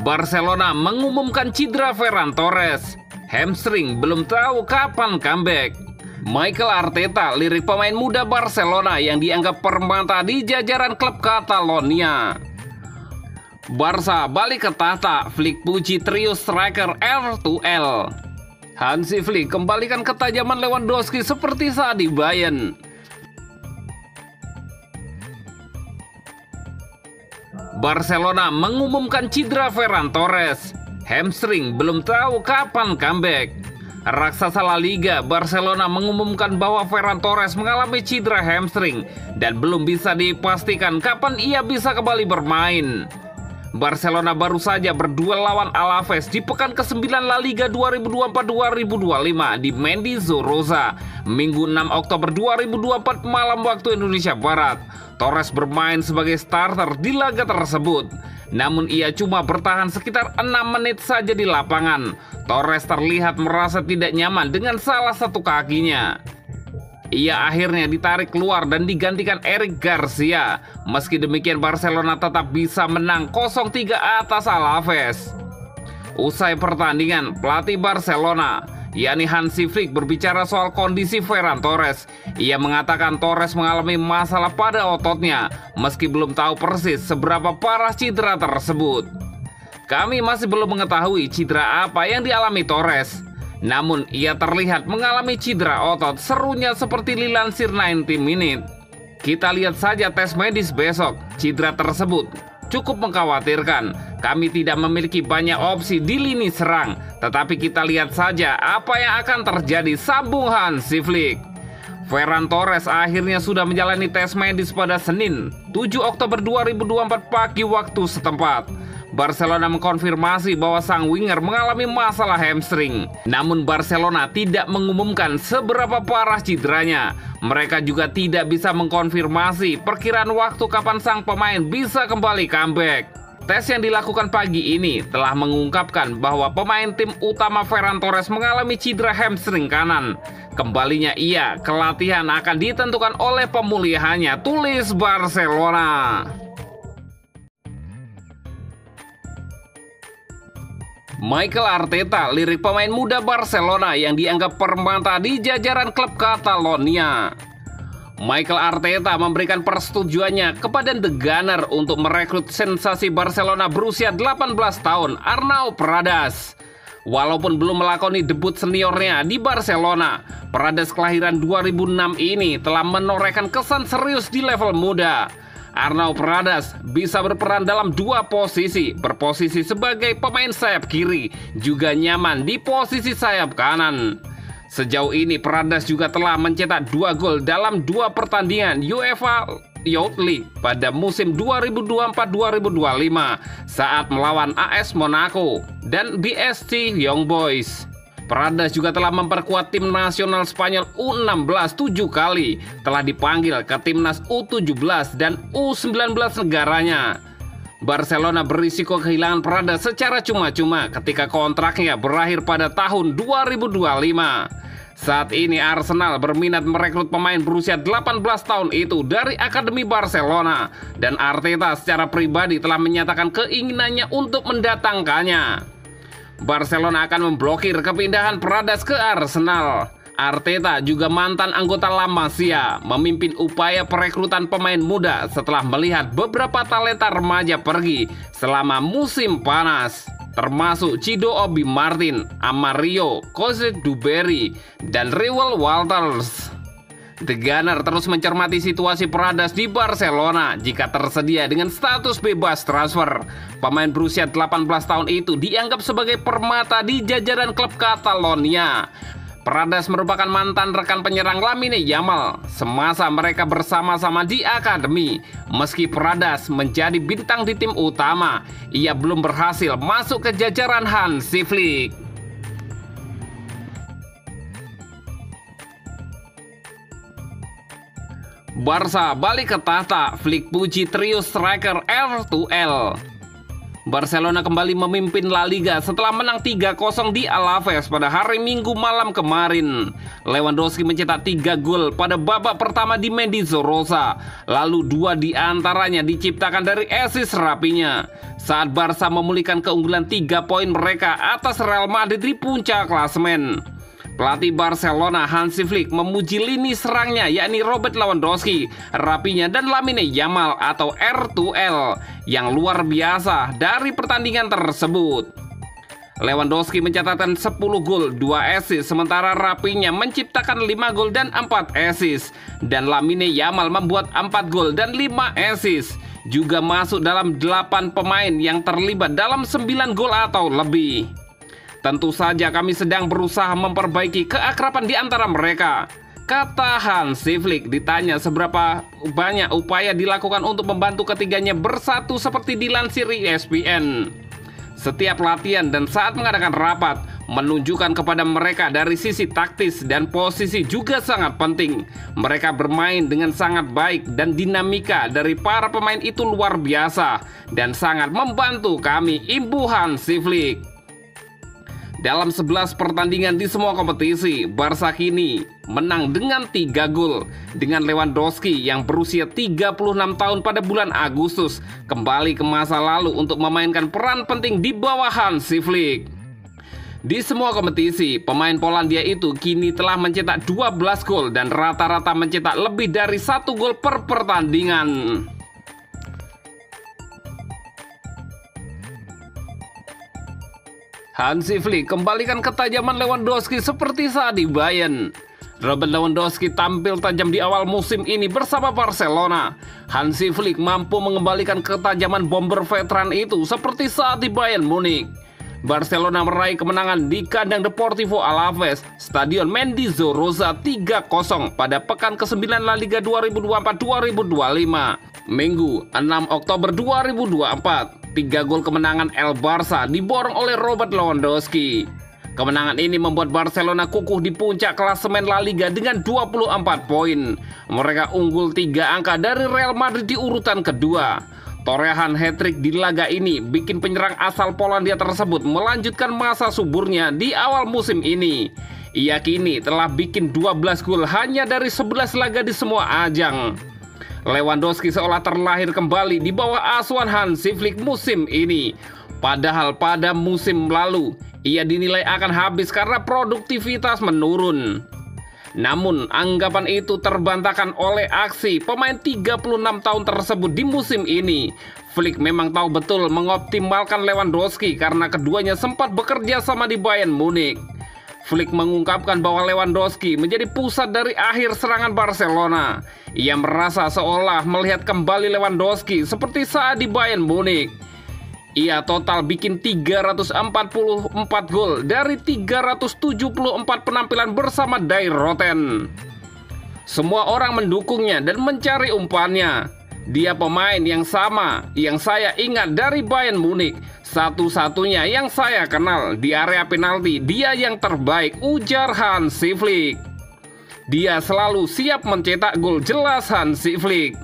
Barcelona mengumumkan cedera Ferran Torres. Hamstring belum tahu kapan comeback. Mikel Arteta lirik pemain muda Barcelona yang dianggap permata di jajaran klub Catalonia. Barca balik ke tahta, Flick puji trio striker L2L. Hansi Flick kembalikan ketajaman Lewandowski seperti saat di Bayern. Barcelona mengumumkan cedera Ferran Torres. Hamstring belum tahu kapan comeback. Raksasa La Liga, Barcelona mengumumkan bahwa Ferran Torres mengalami cedera hamstring dan belum bisa dipastikan kapan ia bisa kembali bermain. Barcelona baru saja berduel lawan Alaves di pekan ke-9 La Liga 2024-2025 di Mendizorroza, Minggu 6 Oktober 2024 malam waktu Indonesia Barat. Torres bermain sebagai starter di laga tersebut. Namun ia cuma bertahan sekitar 6 menit saja di lapangan. Torres terlihat merasa tidak nyaman dengan salah satu kakinya. Ia akhirnya ditarik keluar dan digantikan Eric Garcia. Meski demikian Barcelona tetap bisa menang 0-3 atas Alaves. Usai pertandingan, pelatih Barcelona, yakni Hansi Flick, berbicara soal kondisi Ferran Torres. Ia mengatakan Torres mengalami masalah pada ototnya, meski belum tahu persis seberapa parah cedera tersebut. Kami masih belum mengetahui cedera apa yang dialami Torres. Namun ia terlihat mengalami cedera otot, serunya seperti dilansir 90 Minute. Kita lihat saja tes medis besok. Cedera tersebut cukup mengkhawatirkan. Kami tidak memiliki banyak opsi di lini serang, tetapi kita lihat saja apa yang akan terjadi, sambung Hansi Flick. Ferran Torres akhirnya sudah menjalani tes medis pada Senin 7 Oktober 2024 pagi waktu setempat. Barcelona mengkonfirmasi bahwa sang winger mengalami masalah hamstring. Namun Barcelona tidak mengumumkan seberapa parah cederanya. Mereka juga tidak bisa mengkonfirmasi perkiraan waktu kapan sang pemain bisa kembali comeback. Tes yang dilakukan pagi ini telah mengungkapkan bahwa pemain tim utama Ferran Torres mengalami cedera hamstring kanan. Kembalinya ia ke latihan akan ditentukan oleh pemulihannya, tulis Barcelona. Mikel Arteta lirik pemain muda Barcelona yang dianggap permata di jajaran klub Catalonia. Mikel Arteta memberikan persetujuannya kepada The Gunner untuk merekrut sensasi Barcelona berusia 18 tahun, Arnau Pradas. Walaupun belum melakoni debut seniornya di Barcelona, Pradas kelahiran 2006 ini telah menorehkan kesan serius di level muda. Arnau Pradas bisa berperan dalam dua posisi, berposisi sebagai pemain sayap kiri, juga nyaman di posisi sayap kanan. Sejauh ini Pradas juga telah mencetak 2 gol dalam 2 pertandingan UEFA Youth League pada musim 2024-2025 saat melawan AS Monaco dan BSC Young Boys. Pradas juga telah memperkuat tim nasional Spanyol U16 7 kali, telah dipanggil ke timnas U17 dan U19 negaranya. Barcelona berisiko kehilangan Pradas secara cuma-cuma ketika kontraknya berakhir pada tahun 2025. Saat ini Arsenal berminat merekrut pemain berusia 18 tahun itu dari Akademi Barcelona, dan Arteta secara pribadi telah menyatakan keinginannya untuk mendatangkannya. Barcelona akan memblokir kepindahan Pradas ke Arsenal. Arteta juga mantan anggota La Masia, memimpin upaya perekrutan pemain muda setelah melihat beberapa talenta remaja pergi selama musim panas, termasuk Cido Obi Martin, Amario, Jose Duberry, dan Reuell Walters. The Gunner terus mencermati situasi Pradas di Barcelona. Jika tersedia dengan status bebas transfer, pemain berusia 18 tahun itu dianggap sebagai permata di jajaran klub Catalonia. Pradas merupakan mantan rekan penyerang Lamine Yamal semasa mereka bersama-sama di akademi. Meski Pradas menjadi bintang di tim utama, ia belum berhasil masuk ke jajaran Hansi Flick. Barca balik ke tahta, Flick puji trio striker L2L. Barcelona kembali memimpin La Liga setelah menang 3-0 di Alaves pada hari Minggu malam kemarin. Lewandowski mencetak 3 gol pada babak pertama di Mendizorroza, lalu 2 di antaranya diciptakan dari assist Rapinya. Saat Barca memulihkan keunggulan 3 poin mereka atas Real Madrid di puncak klasemen. Pelatih Barcelona Hansi Flick memuji lini serangnya yakni Robert Lewandowski, Rapinya dan Lamine Yamal atau R2L yang luar biasa dari pertandingan tersebut. Lewandowski mencatatkan 10 gol, 2 assist, sementara Rapinya menciptakan 5 gol dan 4 assist. Dan Lamine Yamal membuat 4 gol dan 5 assist. Juga masuk dalam 8 pemain yang terlibat dalam 9 gol atau lebih. Tentu saja kami sedang berusaha memperbaiki keakraban di antara mereka, kata Hansi Flick ditanya seberapa banyak upaya dilakukan untuk membantu ketiganya bersatu seperti dilansir ESPN. Setiap latihan dan saat mengadakan rapat menunjukkan kepada mereka dari sisi taktis dan posisi juga sangat penting. Mereka bermain dengan sangat baik dan dinamika dari para pemain itu luar biasa dan sangat membantu kami, imbuh Hansi Flick. Dalam 11 pertandingan di semua kompetisi, Barca kini menang dengan 3 gol. Dengan Lewandowski yang berusia 36 tahun pada bulan Agustus kembali ke masa lalu untuk memainkan peran penting di bawah Hansi Flick. Di semua kompetisi, pemain Polandia itu kini telah mencetak 12 gol dan rata-rata mencetak lebih dari 1 gol per pertandingan. Hansi Flick kembalikan ketajaman Lewandowski seperti saat di Bayern. Robert Lewandowski tampil tajam di awal musim ini bersama Barcelona. Hansi Flick mampu mengembalikan ketajaman bomber veteran itu seperti saat di Bayern Munich. Barcelona meraih kemenangan di kandang Deportivo Alaves, Stadion Mendizorroza 3-0 pada pekan ke-9 La Liga 2024-2025. Minggu 6 Oktober 2024. 3 gol kemenangan El Barça diborong oleh Robert Lewandowski. Kemenangan ini membuat Barcelona kukuh di puncak klasemen La Liga dengan 24 poin. Mereka unggul 3 angka dari Real Madrid di urutan kedua. Torehan hat-trick di laga ini bikin penyerang asal Polandia tersebut melanjutkan masa suburnya di awal musim ini. Ia kini telah bikin 12 gol hanya dari 11 laga di semua ajang. Lewandowski seolah terlahir kembali di bawah asuhan Hansi Flick musim ini. Padahal pada musim lalu ia dinilai akan habis karena produktivitas menurun. Namun anggapan itu terbantahkan oleh aksi pemain 36 tahun tersebut di musim ini. Flick memang tahu betul mengoptimalkan Lewandowski karena keduanya sempat bekerja sama di Bayern Munich. Flick mengungkapkan bahwa Lewandowski menjadi pusat dari akhir serangan Barcelona. Ia merasa seolah melihat kembali Lewandowski seperti saat di Bayern Munich. Ia total bikin 344 gol dari 374 penampilan bersama Die Roten. Semua orang mendukungnya dan mencari umpannya. Dia pemain yang sama yang saya ingat dari Bayern Munich. Satu-satunya yang saya kenal di area penalti, dia yang terbaik, ujar Hansi Flick. Dia selalu siap mencetak gol, jelas Hansi Flick.